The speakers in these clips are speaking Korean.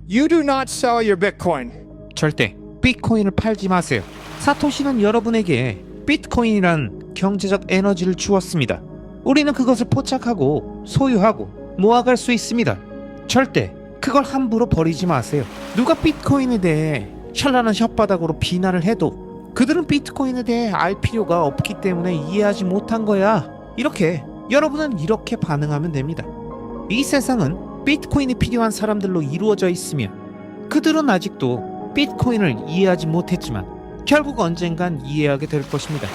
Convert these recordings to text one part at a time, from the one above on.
You do not sell your Bitcoin. 절대 비트코인을 팔지 마세요. 사토시는 여러분에게 비트코인이란 경제적 에너지를 주었습니다. 우리는 그것을 포착하고 소유하고 모아갈 수 있습니다. 절대 그걸 함부로 버리지 마세요. 누가 비트코인에 대해 찬란한 혓바닥으로 비난을 해도 그들은 비트코인에 대해 알 필요가 없기 때문에 이해하지 못한 거야. 여러분은 이렇게 반응하면 됩니다. 이 세상은 비트코인이 필요한 사람들로 이루어져 있으며 그들은 아직도 비트코인을 이해하지 못했지만 결국 언젠간 이해하게 될 것입니다.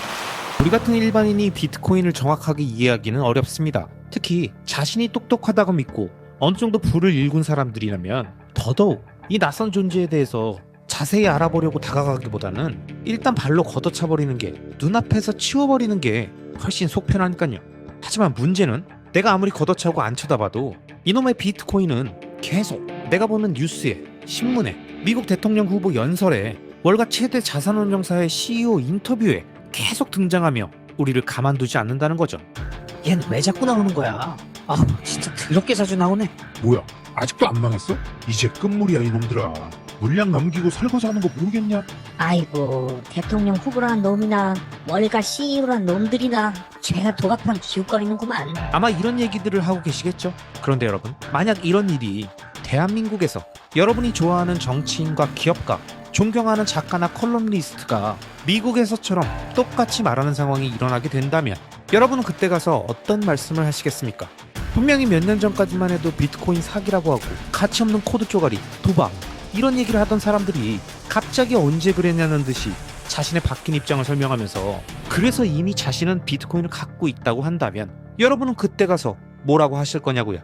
우리 같은 일반인이 비트코인을 정확하게 이해하기는 어렵습니다. 특히 자신이 똑똑하다고 믿고 어느 정도 부를 일군 사람들이라면 더더욱 이 낯선 존재에 대해서 자세히 알아보려고 다가가기보다는 일단 발로 걷어차버리는 게, 눈앞에서 치워버리는 게 훨씬 속편하니까요. 하지만 문제는 내가 아무리 걷어차고 안 쳐다봐도 이놈의 비트코인은 계속 내가 보는 뉴스에, 신문에, 미국 대통령 후보 연설에, 월가 최대 자산운용사의 CEO 인터뷰에 계속 등장하며 우리를 가만두지 않는다는 거죠. 얘는 왜 자꾸 나오는 거야? 아, 진짜 더럽게 자주 나오네. 뭐야, 아직도 안 망했어? 이제 끝물이야 이놈들아. 물량 넘기고 설거지 하는 거 모르겠냐? 아이고, 대통령 후보라는 놈이나 월가 CEO란 놈들이나 죄가 도박판 기웃거리는구만. 아마 이런 얘기들을 하고 계시겠죠? 그런데 여러분, 만약 이런 일이 대한민국에서 여러분이 좋아하는 정치인과 기업가, 존경하는 작가나 컬럼니스트가 미국에서처럼 똑같이 말하는 상황이 일어나게 된다면 여러분은 그때 가서 어떤 말씀을 하시겠습니까? 분명히 몇 년 전까지만 해도 비트코인 사기라고 하고 가치없는 코드 쪼가리, 도박 이런 얘기를 하던 사람들이 갑자기 언제 그랬냐는 듯이 자신의 바뀐 입장을 설명하면서 그래서 이미 자신은 비트코인을 갖고 있다고 한다면 여러분은 그때 가서 뭐라고 하실 거냐고요.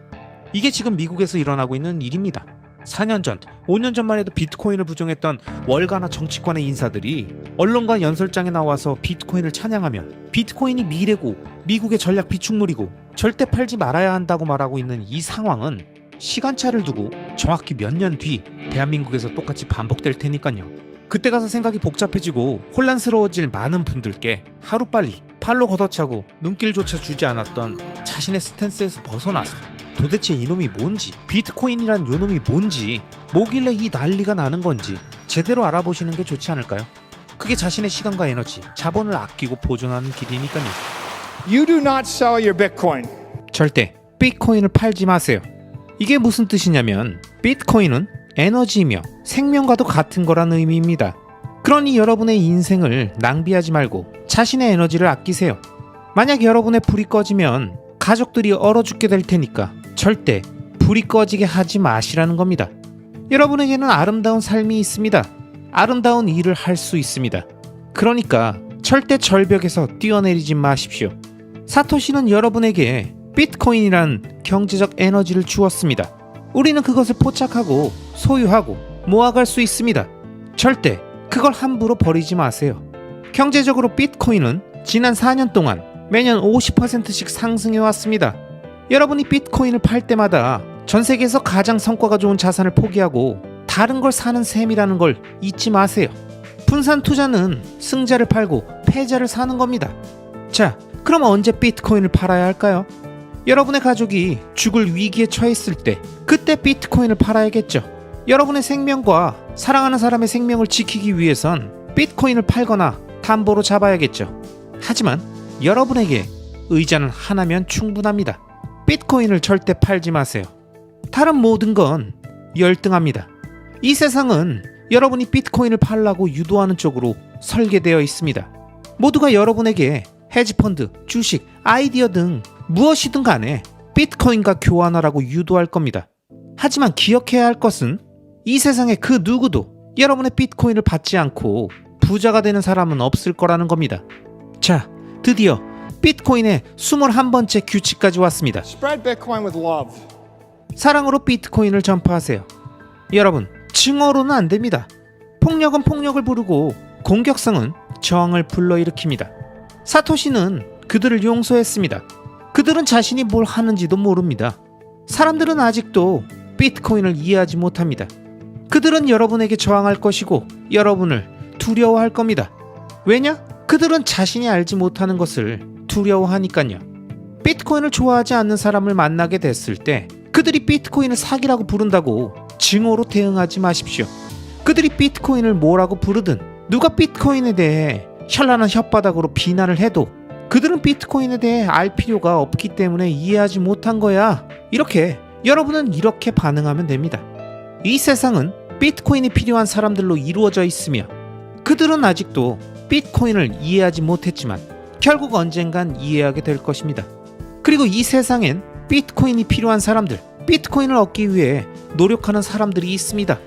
이게 지금 미국에서 일어나고 있는 일입니다. 4년 전, 5년 전만 해도 비트코인을 부정했던 월가나 정치권의 인사들이 언론과 연설장에 나와서 비트코인을 찬양하며 비트코인이 미래고 미국의 전략 비축물이고 절대 팔지 말아야 한다고 말하고 있는 이 상황은 시간차를 두고 정확히 몇 년 뒤 대한민국에서 똑같이 반복될 테니까요. 그때 가서 생각이 복잡해지고 혼란스러워질 많은 분들께 하루빨리 팔로 걷어차고 눈길조차 주지 않았던 자신의 스탠스에서 벗어나서 도대체 이놈이 뭔지, 비트코인이란 요놈이 뭔지, 뭐길래 이 난리가 나는 건지 제대로 알아보시는 게 좋지 않을까요? 그게 자신의 시간과 에너지, 자본을 아끼고 보존하는 길이니까요. You do not sell your Bitcoin. 절대 비트코인을 팔지 마세요. 이게 무슨 뜻이냐면 비트코인은 에너지이며 생명과도 같은 거란 의미입니다. 그러니 여러분의 인생을 낭비하지 말고 자신의 에너지를 아끼세요. 만약 여러분의 불이 꺼지면 가족들이 얼어 죽게 될 테니까 절대 불이 꺼지게 하지 마시라는 겁니다. 여러분에게는 아름다운 삶이 있습니다. 아름다운 일을 할 수 있습니다. 그러니까 절대 절벽에서 뛰어내리지 마십시오. 사토시는 여러분에게 비트코인이란 경제적 에너지를 주었습니다. 우리는 그것을 포착하고 소유하고 모아갈 수 있습니다. 절대 그걸 함부로 버리지 마세요. 경제적으로 비트코인은 지난 4년 동안 매년 50%씩 상승해 왔습니다. 여러분이 비트코인을 팔 때마다 전 세계에서 가장 성과가 좋은 자산을 포기하고 다른 걸 사는 셈이라는 걸 잊지 마세요. 분산 투자는 승자를 팔고 패자를 사는 겁니다. 자, 그럼 언제 비트코인을 팔아야 할까요? 여러분의 가족이 죽을 위기에 처했을 때 그때 비트코인을 팔아야겠죠. 여러분의 생명과 사랑하는 사람의 생명을 지키기 위해선 비트코인을 팔거나 담보로 잡아야겠죠. 하지만 여러분에게 의자는 하나면 충분합니다. 비트코인을 절대 팔지 마세요. 다른 모든 건 열등합니다. 이 세상은 여러분이 비트코인을 팔라고 유도하는 쪽으로 설계되어 있습니다. 모두가 여러분에게 헤지펀드, 주식, 아이디어 등 무엇이든 간에 비트코인과 교환하라고 유도할 겁니다. 하지만 기억해야 할 것은 이 세상에 그 누구도 여러분의 비트코인을 받지 않고 부자가 되는 사람은 없을 거라는 겁니다. 자, 드디어 비트코인의 21번째 규칙까지 왔습니다. Spread Bitcoin with love. 사랑으로 비트코인을 전파하세요. 여러분, 증오로는 안 됩니다. 폭력은 폭력을 부르고 공격성은 저항을 불러일으킵니다. 사토시는 그들을 용서했습니다. 그들은 자신이 뭘 하는지도 모릅니다. 사람들은 아직도 비트코인을 이해하지 못합니다. 그들은 여러분에게 저항할 것이고 여러분을 두려워할 겁니다. 왜냐? 그들은 자신이 알지 못하는 것을 두려워하니까요. 비트코인을 좋아하지 않는 사람을 만나게 됐을 때 그들이 비트코인을 사기라고 부른다고 증오로 대응하지 마십시오. 그들이 비트코인을 뭐라고 부르든 누가 비트코인에 대해 현란한 혓바닥으로 비난을 해도 그들은 비트코인에 대해 알 필요가 없기 때문에 이해하지 못한 거야. 이렇게 여러분은 이렇게 반응하면 됩니다. 이 세상은 비트코인이 필요한 사람들로 이루어져 있으며 그들은 아직도 비트코인을 이해하지 못했지만 결국 언젠간 이해하게 될 것입니다. 그리고 이 세상엔 비트코인이 필요한 사람들, 비트코인을 얻기 위해 노력하는 사람들이 있습니다.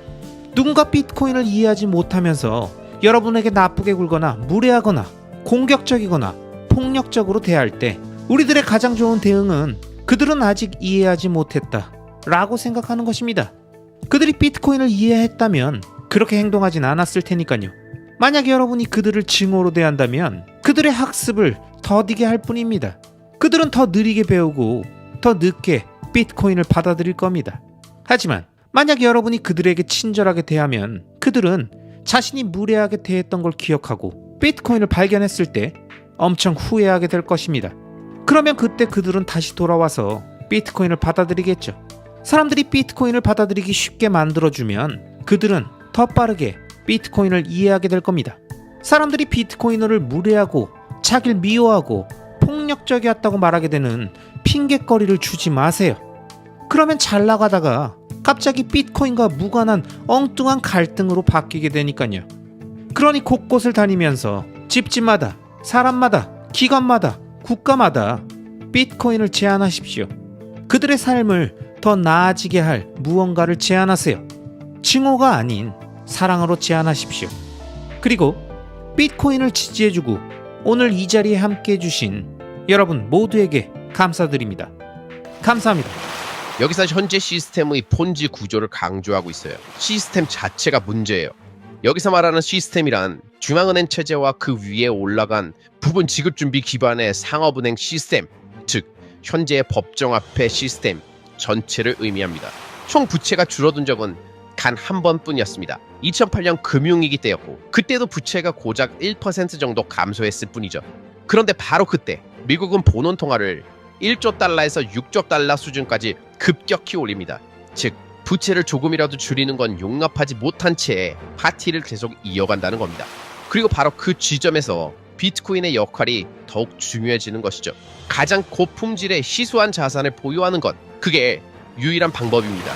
누군가 비트코인을 이해하지 못하면서 여러분에게 나쁘게 굴거나 무례하거나 공격적이거나 폭력적으로 대할 때 우리들의 가장 좋은 대응은 그들은 아직 이해하지 못했다 라고 생각하는 것입니다. 그들이 비트코인을 이해했다면 그렇게 행동하진 않았을 테니까요. 만약에 여러분이 그들을 증오로 대한다면 그들의 학습을 더디게 할 뿐입니다. 그들은 더 느리게 배우고 더 늦게 비트코인을 받아들일 겁니다. 하지만 만약 여러분이 그들에게 친절하게 대하면 그들은 자신이 무례하게 대했던 걸 기억하고 비트코인을 발견했을 때 엄청 후회하게 될 것입니다. 그러면 그때 그들은 다시 돌아와서 비트코인을 받아들이겠죠. 사람들이 비트코인을 받아들이기 쉽게 만들어주면 그들은 더 빠르게 비트코인을 이해하게 될 겁니다. 사람들이 비트코인을 무례하고 자기를 미워하고 폭력적이었다고 말하게 되는 핑곗거리를 주지 마세요. 그러면 잘 나가다가 갑자기 비트코인과 무관한 엉뚱한 갈등으로 바뀌게 되니까요. 그러니 곳곳을 다니면서 집집마다, 사람마다, 기관마다, 국가마다 비트코인을 제안하십시오. 그들의 삶을 더 나아지게 할 무언가를 제안하세요. 증오가 아닌 사랑으로 제안하십시오. 그리고 비트코인을 지지해주고 오늘 이 자리에 함께 해주신 여러분 모두에게 감사드립니다. 감사합니다. 여기서 현재 시스템의 폰지 구조를 강조하고 있어요. 시스템 자체가 문제예요. 여기서 말하는 시스템이란 중앙은행 체제와 그 위에 올라간 부분 지급준비 기반의 상업은행 시스템, 즉 현재의 법정화폐 시스템 전체를 의미합니다. 총 부채가 줄어든 적은 단 한 번뿐이었습니다. 2008년 금융위기 때였고 그때도 부채가 고작 1% 정도 감소했을 뿐이죠. 그런데 바로 그때 미국은 본원 통화를 1조 달러에서 6조 달러 수준까지 급격히 올립니다. 즉 부채를 조금이라도 줄이는 건 용납하지 못한 채 파티를 계속 이어간다는 겁니다. 그리고 바로 그 지점에서 비트코인의 역할이 더욱 중요해지는 것이죠. 가장 고품질의 희소한 자산을 보유하는 것, 그게 유일한 방법입니다.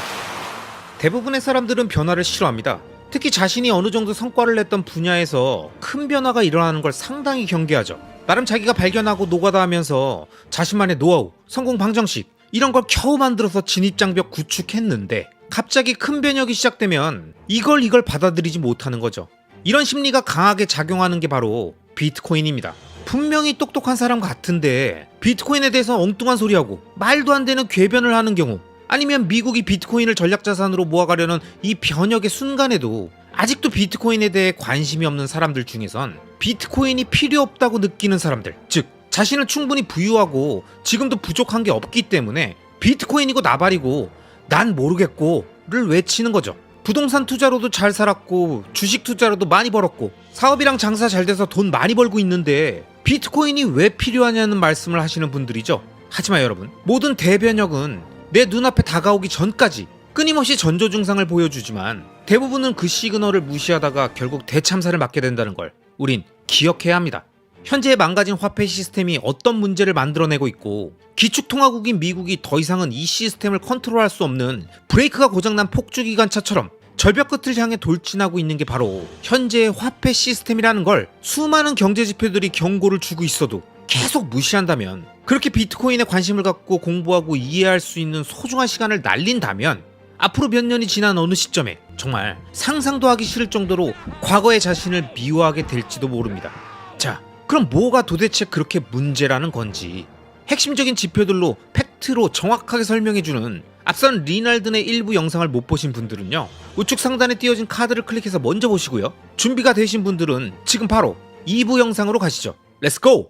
대부분의 사람들은 변화를 싫어합니다. 특히 자신이 어느 정도 성과를 냈던 분야에서 큰 변화가 일어나는 걸 상당히 경계하죠. 나름 자기가 발견하고 노가다하면서 자신만의 노하우, 성공 방정식 이런 걸 겨우 만들어서 진입장벽 구축했는데 갑자기 큰 변혁이 시작되면 이걸 받아들이지 못하는 거죠. 이런 심리가 강하게 작용하는 게 바로 비트코인입니다. 분명히 똑똑한 사람 같은데 비트코인에 대해서 엉뚱한 소리하고 말도 안 되는 궤변을 하는 경우, 아니면 미국이 비트코인을 전략자산으로 모아가려는 이 변혁의 순간에도 아직도 비트코인에 대해 관심이 없는 사람들 중에선 비트코인이 필요 없다고 느끼는 사람들, 즉 자신을 충분히 부유하고 지금도 부족한 게 없기 때문에 비트코인이고 나발이고 난 모르겠고를 외치는 거죠. 부동산 투자로도 잘 살았고 주식 투자로도 많이 벌었고 사업이랑 장사 잘 돼서 돈 많이 벌고 있는데 비트코인이 왜 필요하냐는 말씀을 하시는 분들이죠. 하지만 여러분, 모든 대변혁은 내 눈앞에 다가오기 전까지 끊임없이 전조 증상을 보여주지만 대부분은 그 시그널을 무시하다가 결국 대참사를 맞게 된다는 걸 우린 기억해야 합니다. 현재의 망가진 화폐 시스템이 어떤 문제를 만들어내고 있고 기축통화국인 미국이 더 이상은 이 시스템을 컨트롤할 수 없는 브레이크가 고장난 폭주기관차처럼 절벽 끝을 향해 돌진하고 있는 게 바로 현재의 화폐 시스템이라는 걸 수많은 경제지표들이 경고를 주고 있어도 계속 무시한다면, 그렇게 비트코인에 관심을 갖고 공부하고 이해할 수 있는 소중한 시간을 날린다면 앞으로 몇 년이 지난 어느 시점에 정말 상상도 하기 싫을 정도로 과거의 자신을 미워하게 될지도 모릅니다. 자, 그럼 뭐가 도대체 그렇게 문제라는 건지 핵심적인 지표들로 팩트로 정확하게 설명해주는 앞선 리날든의 일부 영상을 못 보신 분들은요, 우측 상단에 띄어진 카드를 클릭해서 먼저 보시고요, 준비가 되신 분들은 지금 바로 2부 영상으로 가시죠. Let's go!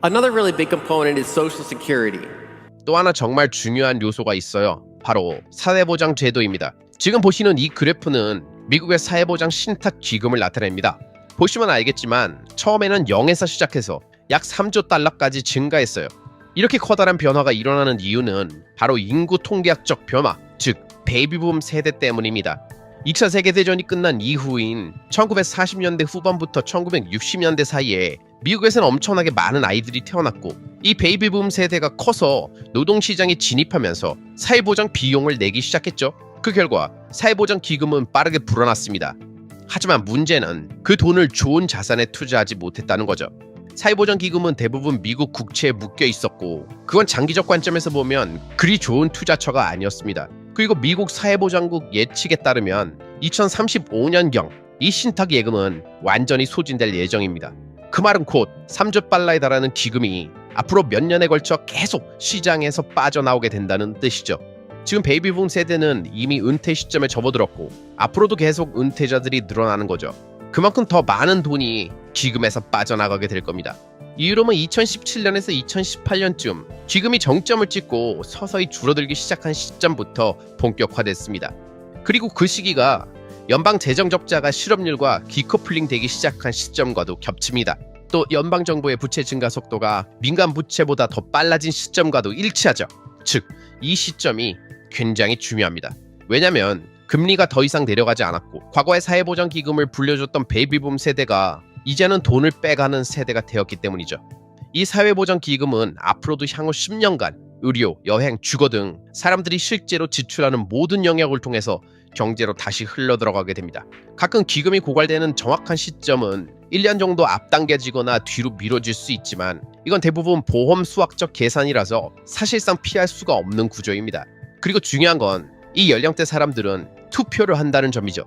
Another really big component is Social Security. 또 하나 정말 중요한 요소가 있어요. 바로 사회보장 제도입니다. 지금 보시는 이 그래프는 미국의 사회보장 신탁 기금을 나타냅니다. 보시면 알겠지만 처음에는 0에서 시작해서 약 3조 달러까지 증가했어요. 이렇게 커다란 변화가 일어나는 이유는 바로 인구 통계학적 변화, 즉 베이비붐 세대 때문입니다. 2차 세계대전이 끝난 이후인 1940년대 후반부터 1960년대 사이에 미국에서는 엄청나게 많은 아이들이 태어났고 이 베이비붐 세대가 커서 노동시장에 진입하면서 사회보장 비용을 내기 시작했죠. 그 결과 사회보장 기금은 빠르게 불어났습니다. 하지만 문제는 그 돈을 좋은 자산에 투자하지 못했다는 거죠. 사회보장 기금은 대부분 미국 국채에 묶여 있었고 그건 장기적 관점에서 보면 그리 좋은 투자처가 아니었습니다. 그리고 미국 사회보장국 예측에 따르면 2035년경 이 신탁 예금은 완전히 소진될 예정입니다. 그 말은 곧 3조 달러에 달하는 기금이 앞으로 몇 년에 걸쳐 계속 시장에서 빠져나오게 된다는 뜻이죠. 지금 베이비붐 세대는 이미 은퇴 시점에 접어들었고 앞으로도 계속 은퇴자들이 늘어나는 거죠. 그만큼 더 많은 돈이 기금에서 빠져나가게 될 겁니다. 이유로는 2017년에서 2018년쯤 기금이 정점을 찍고 서서히 줄어들기 시작한 시점부터 본격화됐습니다. 그리고 그 시기가 연방 재정 적자가 실업률과 디커플링 되기 시작한 시점과도 겹칩니다. 또 연방정부의 부채 증가 속도가 민간 부채보다 더 빨라진 시점과도 일치하죠. 즉, 이 시점이 굉장히 중요합니다. 왜냐하면 금리가 더 이상 내려가지 않았고 과거의 사회보장 기금을 불려줬던 베이비붐 세대가 이제는 돈을 빼가는 세대가 되었기 때문이죠. 이 사회보장 기금은 앞으로도 향후 10년간 의료, 여행, 주거 등 사람들이 실제로 지출하는 모든 영역을 통해서 경제로 다시 흘러들어가게 됩니다. 가끔 기금이 고갈되는 정확한 시점은 1년 정도 앞당겨지거나 뒤로 미뤄질 수 있지만 이건 대부분 보험 수학적 계산이라서 사실상 피할 수가 없는 구조입니다. 그리고 중요한 건 이 연령대 사람들은 투표를 한다는 점이죠.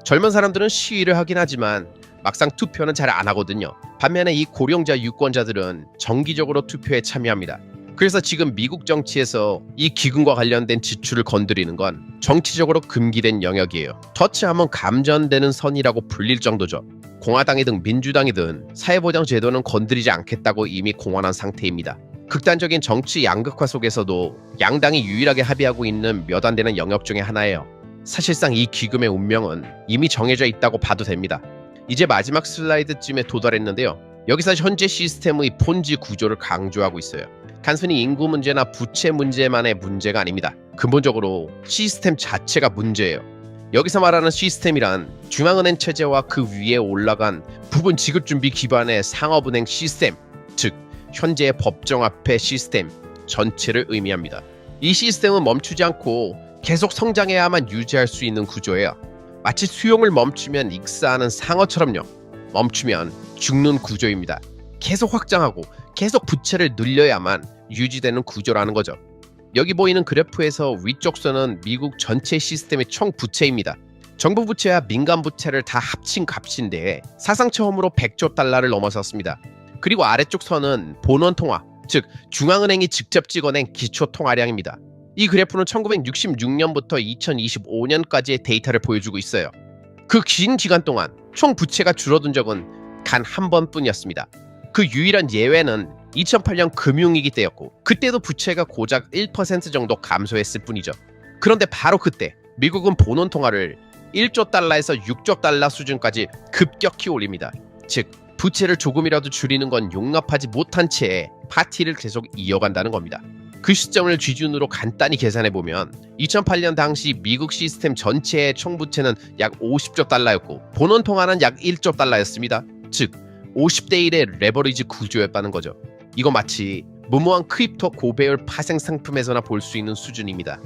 젊은 사람들은 시위를 하긴 하지만 막상 투표는 잘 안 하거든요. 반면에 이 고령자 유권자들은 정기적으로 투표에 참여합니다. 그래서 지금 미국 정치에서 이 기금과 관련된 지출을 건드리는 건 정치적으로 금기된 영역이에요. 터치하면 감전되는 선이라고 불릴 정도죠. 공화당이든 민주당이든 사회보장 제도는 건드리지 않겠다고 이미 공언한 상태입니다. 극단적인 정치 양극화 속에서도 양당이 유일하게 합의하고 있는 몇 안 되는 영역 중에 하나예요. 사실상 이 기금의 운명은 이미 정해져 있다고 봐도 됩니다. 이제 마지막 슬라이드쯤에 도달했는데요. 여기서 현재 시스템의 폰지 구조를 강조하고 있어요. 단순히 인구 문제나 부채 문제만의 문제가 아닙니다. 근본적으로 시스템 자체가 문제예요. 여기서 말하는 시스템이란 중앙은행 체제와 그 위에 올라간 부분 지급준비 기반의 상업은행 시스템, 즉 현재의 법정화폐 시스템 전체를 의미합니다. 이 시스템은 멈추지 않고 계속 성장해야만 유지할 수 있는 구조예요. 마치 수용을 멈추면 익사하는 상어처럼요. 멈추면 죽는 구조입니다. 계속 확장하고 계속 부채를 늘려야만 유지되는 구조라는 거죠. 여기 보이는 그래프에서 위쪽 선은 미국 전체 시스템의 총 부채입니다. 정부 부채와 민간 부채를 다 합친 값인데 사상 처음으로 100조 달러를 넘어섰습니다. 그리고 아래쪽 선은 본원 통화, 즉 중앙은행이 직접 찍어낸 기초 통화량입니다. 이 그래프는 1966년부터 2025년까지의 데이터를 보여주고 있어요. 그 긴 기간 동안 총 부채가 줄어든 적은 단 한 번뿐이었습니다. 그 유일한 예외는 2008년 금융위기 때였고 그때도 부채가 고작 1% 정도 감소했을 뿐이죠. 그런데 바로 그때 미국은 본원 통화를 1조 달러에서 6조 달러 수준까지 급격히 올립니다. 즉 부채를 조금이라도 줄이는 건 용납하지 못한 채 파티를 계속 이어간다는 겁니다. 그 시점을 기준으로 간단히 계산해보면 2008년 당시 미국 시스템 전체의 총부채는 약 50조 달러였고 본원 통화는 약 1조 달러였습니다. 즉 50대 1의 레버리지 구조였다는 거죠. 이거 마치 무모한 크립토 고배율 파생 상품에서나 볼 수 있는 수준입니다.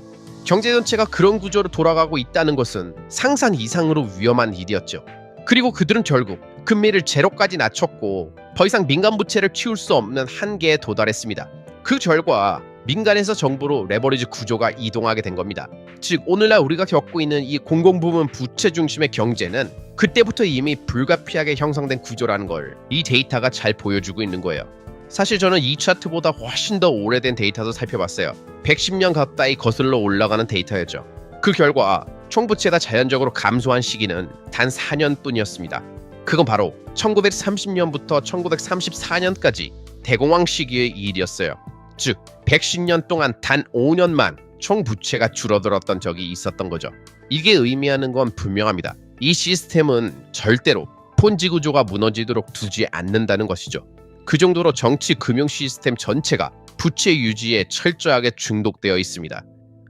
경제 전체가 그런 구조로 돌아가고 있다는 것은 상상 이상으로 위험한 일이었죠. 그리고 그들은 결국 금리를 제로까지 낮췄고 더 이상 민간 부채를 키울 수 없는 한계에 도달했습니다. 그 결과 민간에서 정부로 레버리지 구조가 이동하게 된 겁니다. 즉 오늘날 우리가 겪고 있는 이 공공부문 부채 중심의 경제는 그때부터 이미 불가피하게 형성된 구조라는 걸 이 데이터가 잘 보여주고 있는 거예요. 사실 저는 이 차트보다 훨씬 더 오래된 데이터도 살펴봤어요. 110년 가까이 거슬러 올라가는 데이터였죠. 그 결과 총부채가 자연적으로 감소한 시기는 단 4년뿐이었습니다. 그건 바로 1930년부터 1934년까지 대공황 시기의 일이었어요. 즉 110년 동안 단 5년만 총 부채가 줄어들었던 적이 있었던 거죠. 이게 의미하는 건 분명합니다. 이 시스템은 절대로 폰지 구조가 무너지도록 두지 않는다는 것이죠. 그 정도로 정치 금융 시스템 전체가 부채 유지에 철저하게 중독되어 있습니다.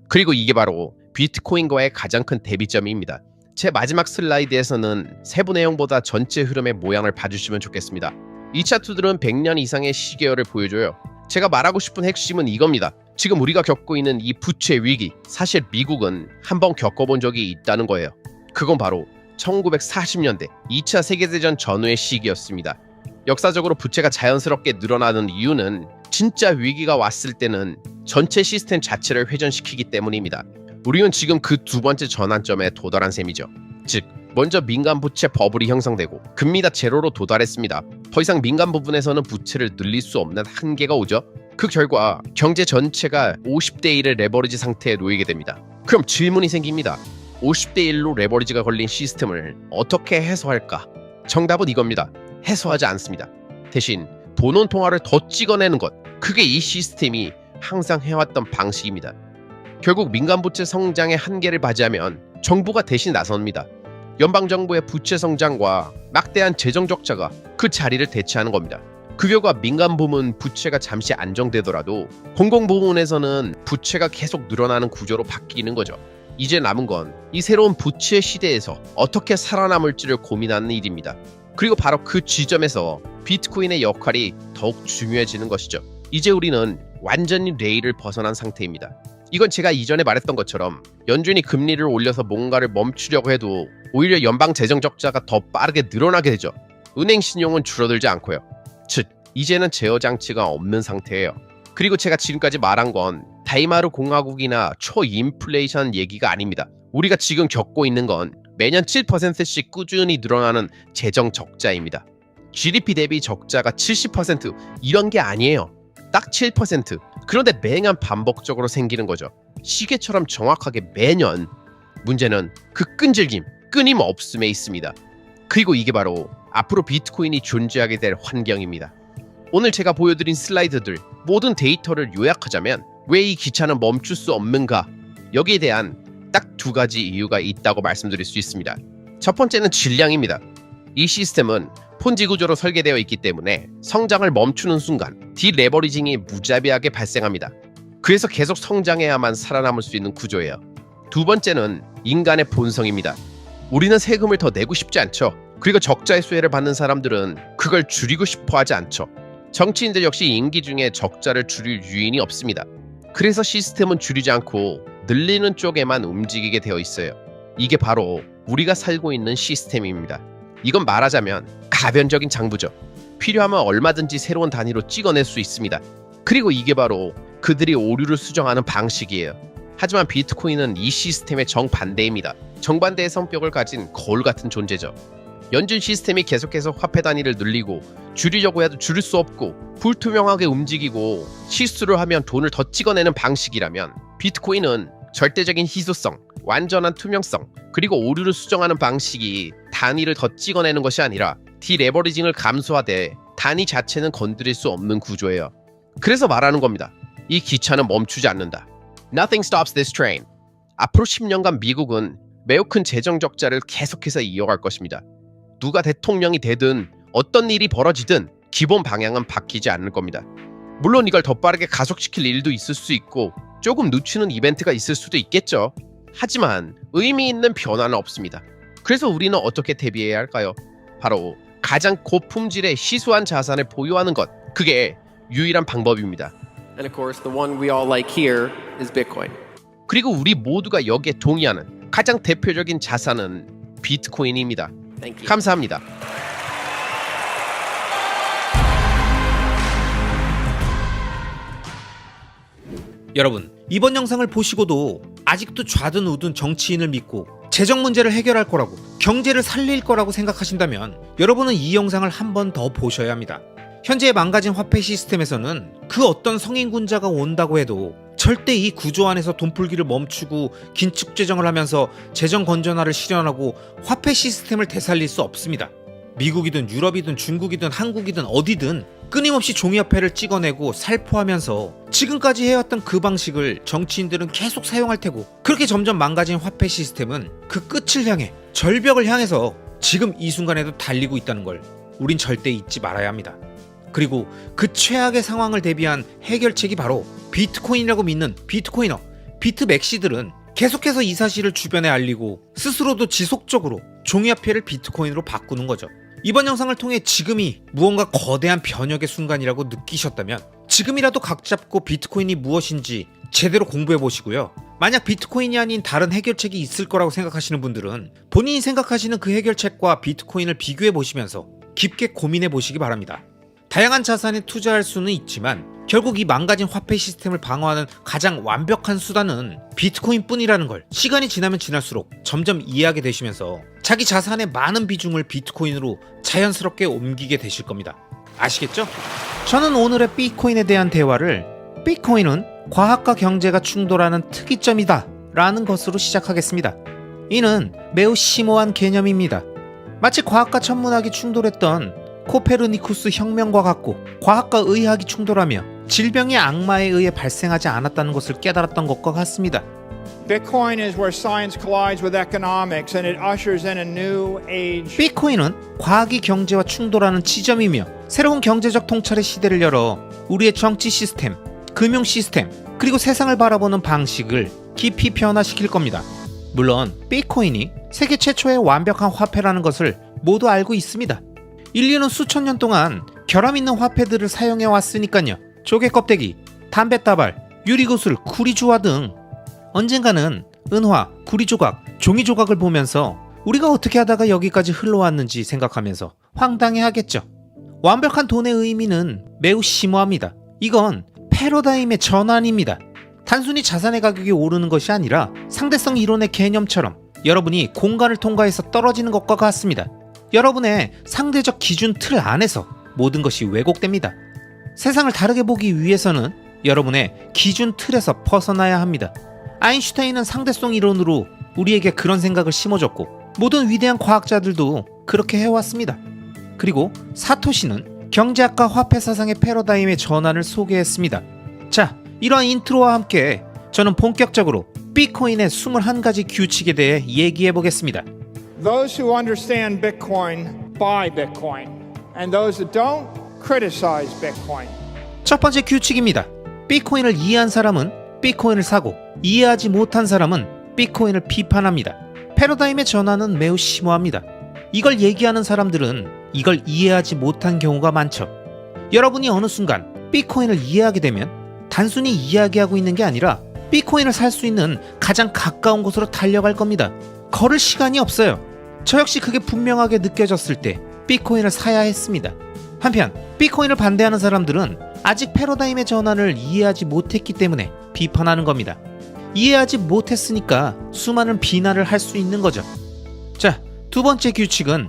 그리고 이게 바로 비트코인과의 가장 큰 대비점입니다. 제 마지막 슬라이드에서는 세부 내용보다 전체 흐름의 모양을 봐주시면 좋겠습니다. 이 차트들은 100년 이상의 시계열을 보여줘요. 제가 말하고 싶은 핵심은 이겁니다. 지금 우리가 겪고 있는 이 부채 위기, 사실 미국은 한번 겪어본 적이 있다는 거예요. 그건 바로 1940년대 2차 세계대전 전후의 시기였습니다. 역사적으로 부채가 자연스럽게 늘어나는 이유는 진짜 위기가 왔을 때는 전체 시스템 자체를 회전시키기 때문입니다. 우리는 지금 그 두 번째 전환점에 도달한 셈이죠. 즉, 먼저 민간 부채 버블이 형성되고 금리가 제로로 도달했습니다. 더 이상 민간 부분에서는 부채를 늘릴 수 없는 한계가 오죠. 그 결과 경제 전체가 50대 1의 레버리지 상태에 놓이게 됩니다. 그럼 질문이 생깁니다. 50대 1로 레버리지가 걸린 시스템을 어떻게 해소할까? 정답은 이겁니다. 해소하지 않습니다. 대신 본원 통화를 더 찍어내는 것, 그게 이 시스템이 항상 해왔던 방식입니다. 결국 민간 부채 성장의 한계를 맞이하면 정부가 대신 나섭니다. 연방정부의 부채 성장과 막대한 재정 적자가 그 자리를 대체하는 겁니다. 그 결과 민간 부문 부채가 잠시 안정되더라도 공공 부문에서는 부채가 계속 늘어나는 구조로 바뀌는 거죠. 이제 남은 건 이 새로운 부채 시대에서 어떻게 살아남을지를 고민하는 일입니다. 그리고 바로 그 지점에서 비트코인의 역할이 더욱 중요해지는 것이죠. 이제 우리는 완전히 레일을 벗어난 상태입니다. 이건 제가 이전에 말했던 것처럼 연준이 금리를 올려서 뭔가를 멈추려고 해도 오히려 연방 재정 적자가 더 빠르게 늘어나게 되죠. 은행 신용은 줄어들지 않고요. 즉, 이제는 제어 장치가 없는 상태예요. 그리고 제가 지금까지 말한 건 다이마르 공화국이나 초인플레이션 얘기가 아닙니다. 우리가 지금 겪고 있는 건 매년 7%씩 꾸준히 늘어나는 재정 적자입니다. GDP 대비 적자가 70% 이런 게 아니에요. 딱 7%. 그런데 매년 반복적으로 생기는 거죠. 시계처럼 정확하게 매년. 문제는 그 끈질김, 끊임없음에 있습니다. 그리고 이게 바로 앞으로 비트코인이 존재하게 될 환경입니다. 오늘 제가 보여드린 슬라이드들 모든 데이터를 요약하자면 왜 이 기차는 멈출 수 없는가? 여기에 대한 딱 두 가지 이유가 있다고 말씀드릴 수 있습니다. 첫 번째는 질량입니다. 이 시스템은 폰지 구조로 설계되어 있기 때문에 성장을 멈추는 순간 디레버리징이 무자비하게 발생합니다. 그래서 계속 성장해야만 살아남을 수 있는 구조예요. 두 번째는 인간의 본성입니다. 우리는 세금을 더 내고 싶지 않죠. 그리고 적자의 수혜를 받는 사람들은 그걸 줄이고 싶어 하지 않죠. 정치인들 역시 임기 중에 적자를 줄일 유인이 없습니다. 그래서 시스템은 줄이지 않고 늘리는 쪽에만 움직이게 되어 있어요. 이게 바로 우리가 살고 있는 시스템입니다. 이건 말하자면 가변적인 장부죠. 필요하면 얼마든지 새로운 단위로 찍어낼 수 있습니다. 그리고 이게 바로 그들이 오류를 수정하는 방식이에요. 하지만 비트코인은 이 시스템의 정반대입니다. 정반대의 성격을 가진 거울 같은 존재죠. 연준 시스템이 계속해서 화폐 단위를 늘리고 줄이려고 해도 줄일 수 없고 불투명하게 움직이고 실수를 하면 돈을 더 찍어내는 방식이라면 비트코인은 절대적인 희소성, 완전한 투명성, 그리고 오류를 수정하는 방식이 단위를 더 찍어내는 것이 아니라 디레버리징을 감소하되 단위 자체는 건드릴 수 없는 구조예요. 그래서 말하는 겁니다. 이 기차는 멈추지 않는다. Nothing stops this train. 앞으로 10년간 미국은 매우 큰 재정 적자를 계속해서 이어갈 것입니다. 누가 대통령이 되든 어떤 일이 벌어지든 기본 방향은 바뀌지 않을 겁니다. 물론 이걸 더 빠르게 가속시킬 일도 있을 수 있고 조금 늦추는 이벤트가 있을 수도 있겠죠. 하지만 의미 있는 변화는 없습니다. 그래서 우리는 어떻게 대비해야 할까요? 바로 가장 고품질의 희소한 자산을 보유하는 것. 그게 유일한 방법입니다. And of course, the one we all like here is Bitcoin. 그리고 우리 모두가 여기에 동의하는 가장 대표적인 자산은 비트코인입니다. Thank you. 감사합니다. 여러분, 이번 영상을 보시고도 아직도 좌든 우든 정치인을 믿고 재정 문제를 해결할 거라고, 경제를 살릴 거라고 생각하신다면 여러분은 이 영상을 한 번 더 보셔야 합니다. 현재 망가진 화폐 시스템에서는 그 어떤 성인군자가 온다고 해도 절대 이 구조 안에서 돈풀기를 멈추고 긴축 재정을 하면서 재정 건전화를 실현하고 화폐 시스템을 되살릴 수 없습니다. 미국이든 유럽이든 중국이든 한국이든 어디든 끊임없이 종이화폐를 찍어내고 살포하면서 지금까지 해왔던 그 방식을 정치인들은 계속 사용할 테고, 그렇게 점점 망가진 화폐 시스템은 그 끝을 향해, 절벽을 향해서 지금 이 순간에도 달리고 있다는 걸 우린 절대 잊지 말아야 합니다. 그리고 그 최악의 상황을 대비한 해결책이 바로 비트코인이라고 믿는 비트코이너, 비트맥시들은 계속해서 이 사실을 주변에 알리고 스스로도 지속적으로 종이화폐를 비트코인으로 바꾸는 거죠. 이번 영상을 통해 지금이 무언가 거대한 변혁의 순간이라고 느끼셨다면 지금이라도 각 잡고 비트코인이 무엇인지 제대로 공부해 보시고요. 만약 비트코인이 아닌 다른 해결책이 있을 거라고 생각하시는 분들은 본인이 생각하시는 그 해결책과 비트코인을 비교해 보시면서 깊게 고민해 보시기 바랍니다. 다양한 자산에 투자할 수는 있지만 결국 이 망가진 화폐 시스템을 방어하는 가장 완벽한 수단은 비트코인 뿐이라는 걸 시간이 지나면 지날수록 점점 이해하게 되시면서 자기 자산의 많은 비중을 비트코인으로 자연스럽게 옮기게 되실 겁니다. 아시겠죠? 저는 오늘의 비트코인에 대한 대화를 비트코인은 과학과 경제가 충돌하는 특이점이다 라는 것으로 시작하겠습니다. 이는 매우 심오한 개념입니다. 마치 과학과 천문학이 충돌했던 코페르니쿠스 혁명과 같고 과학과 의학이 충돌하며 질병이 악마에 의해 발생하지 않았다는 것을 깨달았던 것과 같습니다. Bitcoin is where science collides with economics and it ushers in a new age. 비트코인은 과학이 경제와 충돌하는 지점이며 새로운 경제적 통찰의 시대를 열어 우리의 정치 시스템, 금융 시스템, 그리고 세상을 바라보는 방식을 깊이 변화시킬 겁니다. 물론 비트코인이 세계 최초의 완벽한 화폐라는 것을 모두 알고 있습니다. 인류는 수천 년 동안 결함 있는 화폐들을 사용해 왔으니까요. 조개 껍데기, 담배 따발, 유리구슬, 구리주화 등 언젠가는 은화, 구리조각, 종이조각을 보면서 우리가 어떻게 하다가 여기까지 흘러왔는지 생각하면서 황당해하겠죠. 완벽한 돈의 의미는 매우 심오합니다. 이건 패러다임의 전환입니다. 단순히 자산의 가격이 오르는 것이 아니라 상대성 이론의 개념처럼 여러분이 공간을 통과해서 떨어지는 것과 같습니다. 여러분의 상대적 기준 틀 안에서 모든 것이 왜곡됩니다. 세상을 다르게 보기 위해서는 여러분의 기준 틀에서 벗어나야 합니다. 아인슈타인은 상대성 이론으로 우리에게 그런 생각을 심어줬고 모든 위대한 과학자들도 그렇게 해왔습니다. 그리고 사토시는 경제학과 화폐 사상의 패러다임의 전환을 소개했습니다. 자, 이러한 인트로와 함께 저는 본격적으로 비트코인의 21가지 규칙에 대해 얘기해 보겠습니다. Those who understand Bitcoin buy Bitcoin, and those that don't criticize Bitcoin. 첫 번째 규칙입니다. 비트코인을 이해한 사람은 비트코인을 사고 이해하지 못한 사람은 비트코인을 비판합니다. 패러다임의 전환은 매우 심오합니다. 이걸 얘기하는 사람들은 이걸 이해하지 못한 경우가 많죠. 여러분이 어느 순간 비트코인을 이해하게 되면 단순히 이야기하고 있는 게 아니라 비트코인을 살 수 있는 가장 가까운 곳으로 달려갈 겁니다. 걸을 시간이 없어요. 저 역시 그게 분명하게 느껴졌을 때 비트코인을 사야 했습니다. 한편 비트코인을 반대하는 사람들은 아직 패러다임의 전환을 이해하지 못했기 때문에 비판하는 겁니다. 이해하지 못했으니까 수많은 비난을 할 수 있는 거죠. 자, 두 번째 규칙은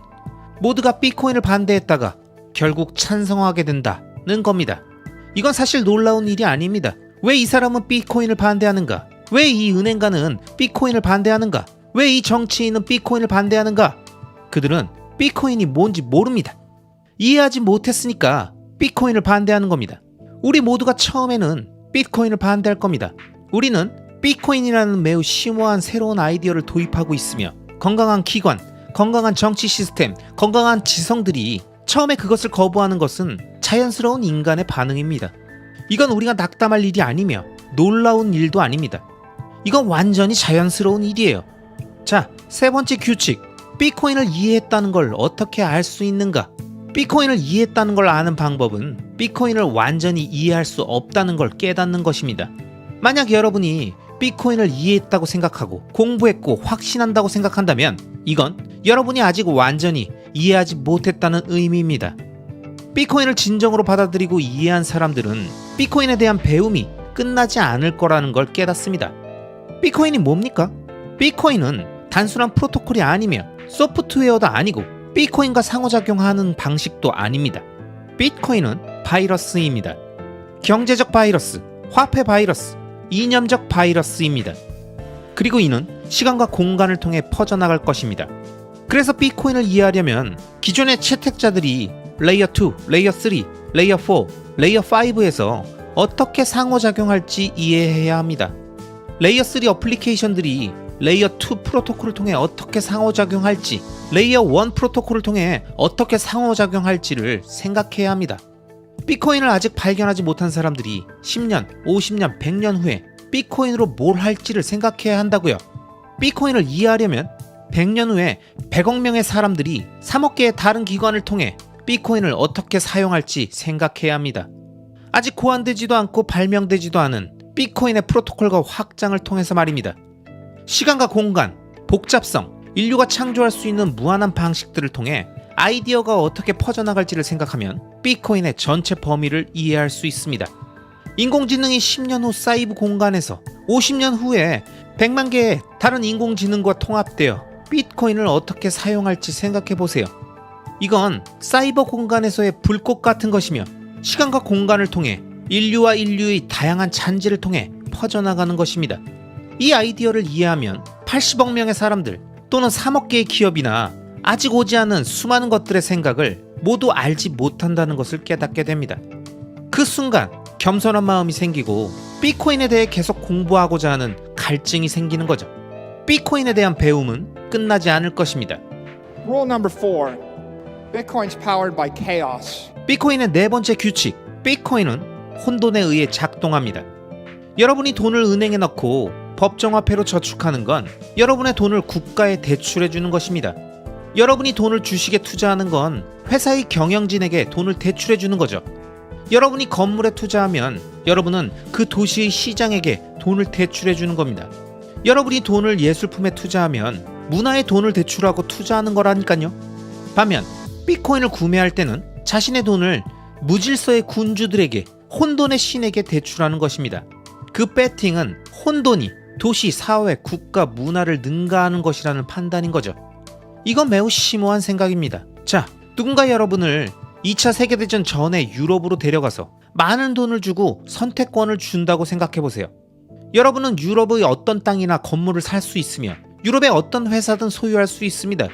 모두가 비트코인을 반대했다가 결국 찬성하게 된다는 겁니다. 이건 사실 놀라운 일이 아닙니다. 왜 이 사람은 비트코인을 반대하는가? 왜 이 은행가는 비트코인을 반대하는가? 왜 이 정치인은 비트코인을 반대하는가? 그들은 비트코인이 뭔지 모릅니다. 이해하지 못했으니까 비트코인을 반대하는 겁니다. 우리 모두가 처음에는 비트코인을 반대할 겁니다. 우리는 비트코인이라는 매우 심오한 새로운 아이디어를 도입하고 있으며 건강한 기관, 건강한 정치 시스템, 건강한 지성들이 처음에 그것을 거부하는 것은 자연스러운 인간의 반응입니다. 이건 우리가 낙담할 일이 아니며 놀라운 일도 아닙니다. 이건 완전히 자연스러운 일이에요. 자, 세 번째 규칙. 비트코인을 이해했다는 걸 어떻게 알 수 있는가? 비트코인을 이해했다는 걸 아는 방법은 비트코인을 완전히 이해할 수 없다는 걸 깨닫는 것입니다. 만약 여러분이 비트코인을 이해했다고 생각하고 공부했고 확신한다고 생각한다면 이건 여러분이 아직 완전히 이해하지 못했다는 의미입니다. 비트코인을 진정으로 받아들이고 이해한 사람들은 비트코인에 대한 배움이 끝나지 않을 거라는 걸 깨닫습니다. 비트코인이 뭡니까? 비트코인은 단순한 프로토콜이 아니며 소프트웨어도 아니고 비트코인과 상호작용하는 방식도 아닙니다. 비트코인은 바이러스입니다. 경제적 바이러스, 화폐 바이러스, 이념적 바이러스입니다. 그리고 이는 시간과 공간을 통해 퍼져나갈 것입니다. 그래서 비트코인을 이해하려면 기존의 채택자들이 레이어 2, 레이어 3, 레이어 4, 레이어 5에서 어떻게 상호작용할지 이해해야 합니다. 레이어 3 어플리케이션들이 레이어 2 프로토콜을 통해 어떻게 상호작용할지, 레이어 1 프로토콜을 통해 어떻게 상호작용할지를 생각해야 합니다. 비트코인을 아직 발견하지 못한 사람들이 10년, 50년, 100년 후에 비트코인으로 뭘 할지를 생각해야 한다고요. 비트코인을 이해하려면 100년 후에 100억 명의 사람들이 3억 개의 다른 기관을 통해 비트코인을 어떻게 사용할지 생각해야 합니다. 아직 고안되지도 않고 발명되지도 않은 비트코인의 프로토콜과 확장을 통해서 말입니다. 시간과 공간, 복잡성, 인류가 창조할 수 있는 무한한 방식들을 통해 아이디어가 어떻게 퍼져나갈지를 생각하면 비트코인의 전체 범위를 이해할 수 있습니다. 인공지능이 10년 후 사이버 공간에서 50년 후에 100만 개의 다른 인공지능과 통합되어 비트코인을 어떻게 사용할지 생각해 보세요. 이건 사이버 공간에서의 불꽃 같은 것이며 시간과 공간을 통해 인류와 인류의 다양한 잔재를 통해 퍼져나가는 것입니다. 이 아이디어를 이해하면 80억 명의 사람들 또는 3억 개의 기업이나 아직 오지 않은 수많은 것들의 생각을 모두 알지 못한다는 것을 깨닫게 됩니다. 그 순간 겸손한 마음이 생기고 비트코인에 대해 계속 공부하고자 하는 갈증이 생기는 거죠. 비트코인에 대한 배움은 끝나지 않을 것입니다. Rule number 4. Bitcoin's powered by chaos. 비트코인의 네 번째 규칙, 비트코인은 혼돈에 의해 작동합니다. 여러분이 돈을 은행에 넣고 법정화폐로 저축하는 건 여러분의 돈을 국가에 대출해 주는 것입니다. 여러분이 돈을 주식에 투자하는 건 회사의 경영진에게 돈을 대출해 주는 거죠. 여러분이 건물에 투자하면 여러분은 그 도시의 시장에게 돈을 대출해 주는 겁니다. 여러분이 돈을 예술품에 투자하면 문화에 돈을 대출하고 투자하는 거라니까요. 반면 비트코인을 구매할 때는 자신의 돈을 무질서의 군주들에게, 혼돈의 신에게 대출하는 것입니다. 그 배팅은 혼돈이 도시, 사회, 국가, 문화를 능가하는 것이라는 판단인 거죠. 이건 매우 심오한 생각입니다. 자, 누군가 여러분을 2차 세계대전 전에 유럽으로 데려가서 많은 돈을 주고 선택권을 준다고 생각해보세요. 여러분은 유럽의 어떤 땅이나 건물을 살 수 있으며 유럽의 어떤 회사든 소유할 수 있습니다.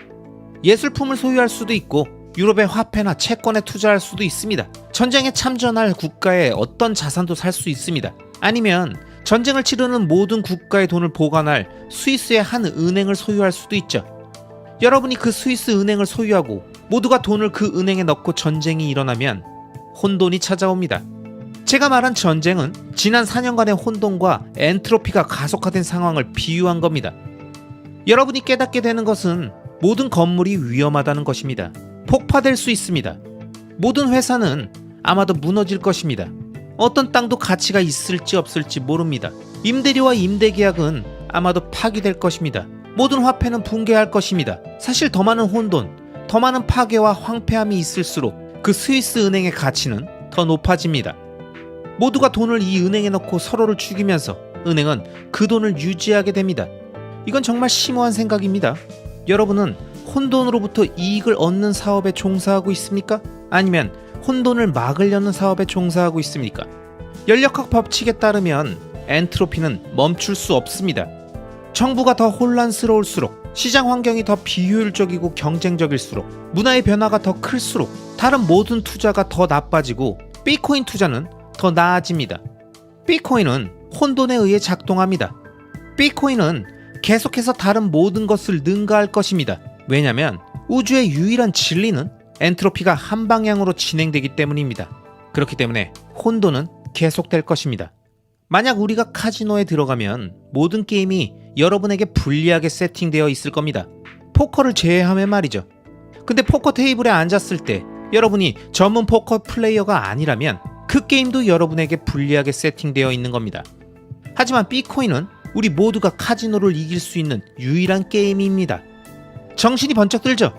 예술품을 소유할 수도 있고 유럽의 화폐나 채권에 투자할 수도 있습니다. 전쟁에 참전할 국가의 어떤 자산도 살 수 있습니다. 아니면 전쟁을 치르는 모든 국가의 돈을 보관할 스위스의 한 은행을 소유할 수도 있죠. 여러분이 그 스위스 은행을 소유하고 모두가 돈을 그 은행에 넣고 전쟁이 일어나면 혼돈이 찾아옵니다. 제가 말한 전쟁은 지난 4년간의 혼돈과 엔트로피가 가속화된 상황을 비유한 겁니다. 여러분이 깨닫게 되는 것은 모든 건물이 위험하다는 것입니다. 폭파될 수 있습니다. 모든 회사는 아마도 무너질 것입니다. 어떤 땅도 가치가 있을지 없을지 모릅니다. 임대료와 임대계약은 아마도 파기될 것입니다. 모든 화폐는 붕괴할 것입니다. 사실 더 많은 혼돈, 더 많은 파괴와 황폐함이 있을수록 그 스위스 은행의 가치는 더 높아집니다. 모두가 돈을 이 은행에 넣고 서로를 죽이면서 은행은 그 돈을 유지하게 됩니다. 이건 정말 심오한 생각입니다. 여러분은 혼돈으로부터 이익을 얻는 사업에 종사하고 있습니까? 아니면 혼돈을 막으려는 사업에 종사하고 있습니까? 연력학 법칙에 따르면 엔트로피는 멈출 수 없습니다. 정부가 더 혼란스러울수록, 시장 환경이 더 비효율적이고 경쟁적일수록, 문화의 변화가 더 클수록 다른 모든 투자가 더 나빠지고 비트코인 투자는 더 나아집니다. 비트코인은 혼돈에 의해 작동합니다. 비트코인은 계속해서 다른 모든 것을 능가할 것입니다. 왜냐하면 우주의 유일한 진리는 엔트로피가 한 방향으로 진행되기 때문입니다. 그렇기 때문에 혼돈은 계속될 것입니다. 만약 우리가 카지노에 들어가면 모든 게임이 여러분에게 불리하게 세팅되어 있을 겁니다. 포커를 제외하면 말이죠. 근데 포커 테이블에 앉았을 때 여러분이 전문 포커 플레이어가 아니라면 그 게임도 여러분에게 불리하게 세팅되어 있는 겁니다. 하지만 비트코인은 우리 모두가 카지노를 이길 수 있는 유일한 게임입니다. 정신이 번쩍 들죠?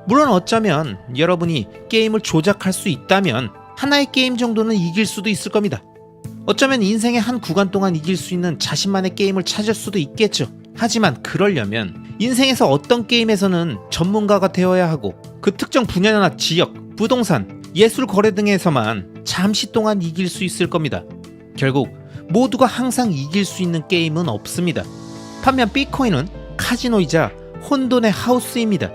물론 어쩌면 여러분이 게임을 조작할 수 있다면 하나의 게임 정도는 이길 수도 있을 겁니다. 어쩌면 인생의 한 구간 동안 이길 수 있는 자신만의 게임을 찾을 수도 있겠죠. 하지만 그러려면 인생에서 어떤 게임에서는 전문가가 되어야 하고 그 특정 분야나 지역, 부동산, 예술 거래 등에서만 잠시 동안 이길 수 있을 겁니다. 결국 모두가 항상 이길 수 있는 게임은 없습니다. 반면 비트코인은 카지노이자 혼돈의 하우스입니다.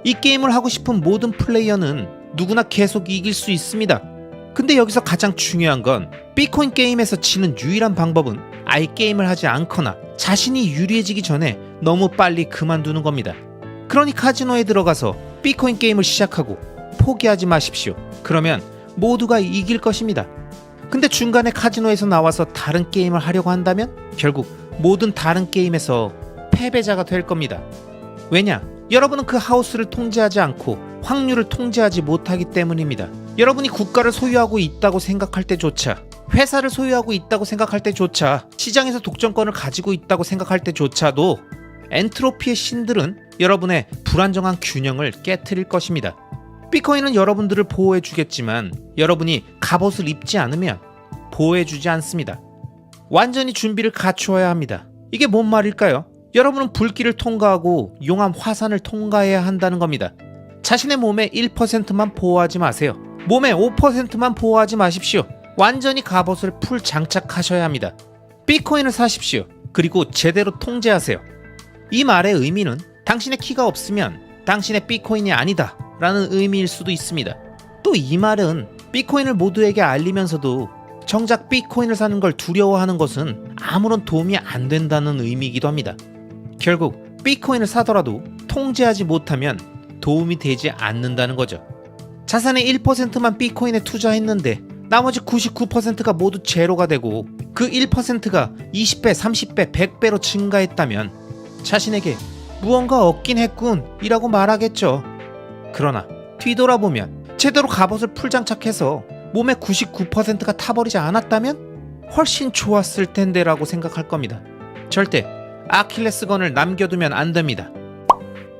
이 게임을 하고 싶은 모든 플레이어는 누구나 계속 이길 수 있습니다. 근데 여기서 가장 중요한 건 비트코인 게임에서 지는 유일한 방법은 아예 게임을 하지 않거나 자신이 유리해지기 전에 너무 빨리 그만두는 겁니다. 그러니 카지노에 들어가서 비트코인 게임을 시작하고 포기하지 마십시오. 그러면 모두가 이길 것입니다. 근데 중간에 카지노에서 나와서 다른 게임을 하려고 한다면 결국 모든 다른 게임에서 패배자가 될 겁니다. 왜냐? 여러분은 그 하우스를 통제하지 않고 확률을 통제하지 못하기 때문입니다. 여러분이 국가를 소유하고 있다고 생각할 때조차, 회사를 소유하고 있다고 생각할 때조차, 시장에서 독점권을 가지고 있다고 생각할 때조차도 엔트로피의 신들은 여러분의 불안정한 균형을 깨트릴 것입니다. 비트코인은 여러분들을 보호해주겠지만 여러분이 갑옷을 입지 않으면 보호해주지 않습니다. 완전히 준비를 갖추어야 합니다. 이게 뭔 말일까요? 여러분은 불길을 통과하고 용암 화산을 통과해야 한다는 겁니다. 자신의 몸의 1%만 보호하지 마세요. 몸의 5%만 보호하지 마십시오. 완전히 갑옷을 풀 장착하셔야 합니다. 비트코인을 사십시오. 그리고 제대로 통제하세요. 이 말의 의미는 당신의 키가 없으면 당신의 비트코인이 아니다 라는 의미일 수도 있습니다. 또 이 말은 비트코인을 모두에게 알리면서도 정작 비트코인을 사는 걸 두려워하는 것은 아무런 도움이 안 된다는 의미이기도 합니다. 결국 비트코인을 사더라도 통제하지 못하면 도움이 되지 않는다는 거죠. 자산의 1%만 비트코인에 투자했는데 나머지 99%가 모두 제로가 되고 그 1%가 20배, 30배, 100배로 증가했다면 자신에게 무언가 얻긴 했군 이라고 말하겠죠. 그러나 뒤돌아보면 제대로 갑옷을 풀장착해서 몸의 99%가 타버리지 않았다면 훨씬 좋았을 텐데 라고 생각할 겁니다. 절대 아킬레스건을 남겨두면 안 됩니다.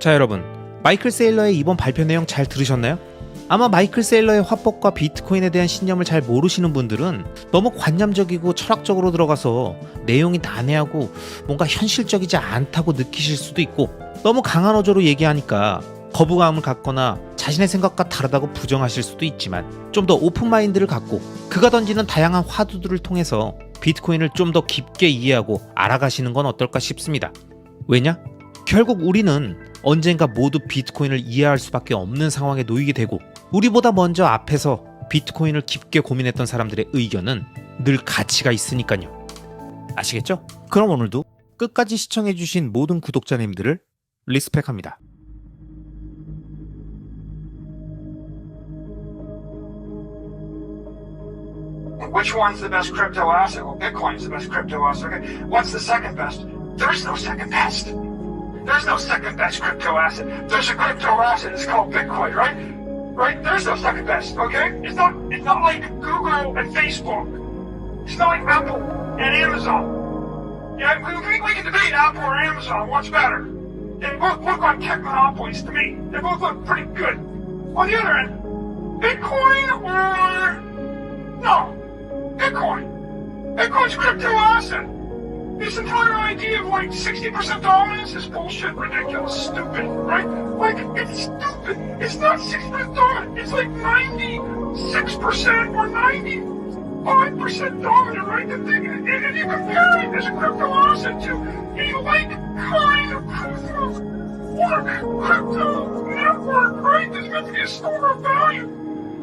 자, 여러분, 마이클 세일러의 이번 발표 내용 잘 들으셨나요? 아마 마이클 세일러의 화법과 비트코인에 대한 신념을 잘 모르시는 분들은 너무 관념적이고 철학적으로 들어가서 내용이 난해하고 뭔가 현실적이지 않다고 느끼실 수도 있고, 너무 강한 어조로 얘기하니까 거부감을 갖거나 자신의 생각과 다르다고 부정하실 수도 있지만, 좀 더 오픈마인드를 갖고 그가 던지는 다양한 화두들을 통해서 비트코인을 좀 더 깊게 이해하고 알아가시는 건 어떨까 싶습니다. 왜냐? 결국 우리는 언젠가 모두 비트코인을 이해할 수밖에 없는 상황에 놓이게 되고, 우리보다 먼저 앞에서 비트코인을 깊게 고민했던 사람들의 의견은 늘 가치가 있으니까요. 아시겠죠? 그럼 오늘도 끝까지 시청해주신 모든 구독자님들을 리스펙합니다. Which one's the best crypto asset? Well, Bitcoin's the best crypto asset. Okay. What's the second best? There's no second best. There's no second best crypto asset. There's a crypto asset. It's called Bitcoin, right? Right? There's no second best. Okay. It's not like Google and Facebook. It's not like Apple and Amazon. Yeah, we can debate Apple or Amazon. What's better? They both look like tech monopolies to me. They both look pretty good. On the other end, Bitcoin or no. Bitcoin. Bitcoin's a crypto asset. This entire idea of like 60% dominance is bullshit, ridiculous, stupid, right? Like, it's stupid. It's not 60% dominant. It's like 96% or 95% dominant, right? The thing, and you compare it as a crypto asset to a like kind of proof of work crypto network, right? That's meant to be a store of value.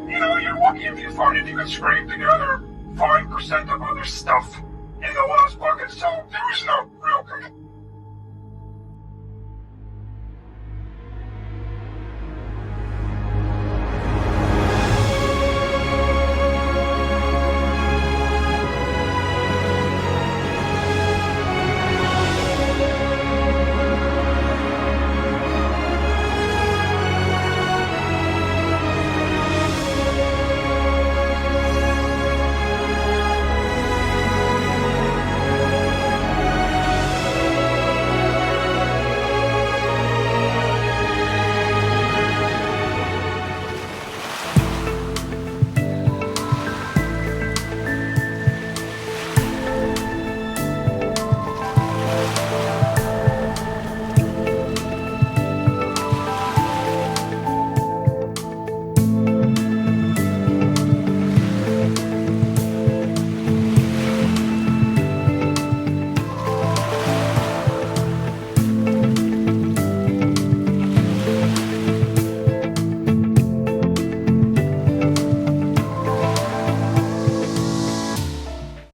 You know, you're lucky if you find it, you can scrape together 5% of other stuff in the last bucket, so there is no real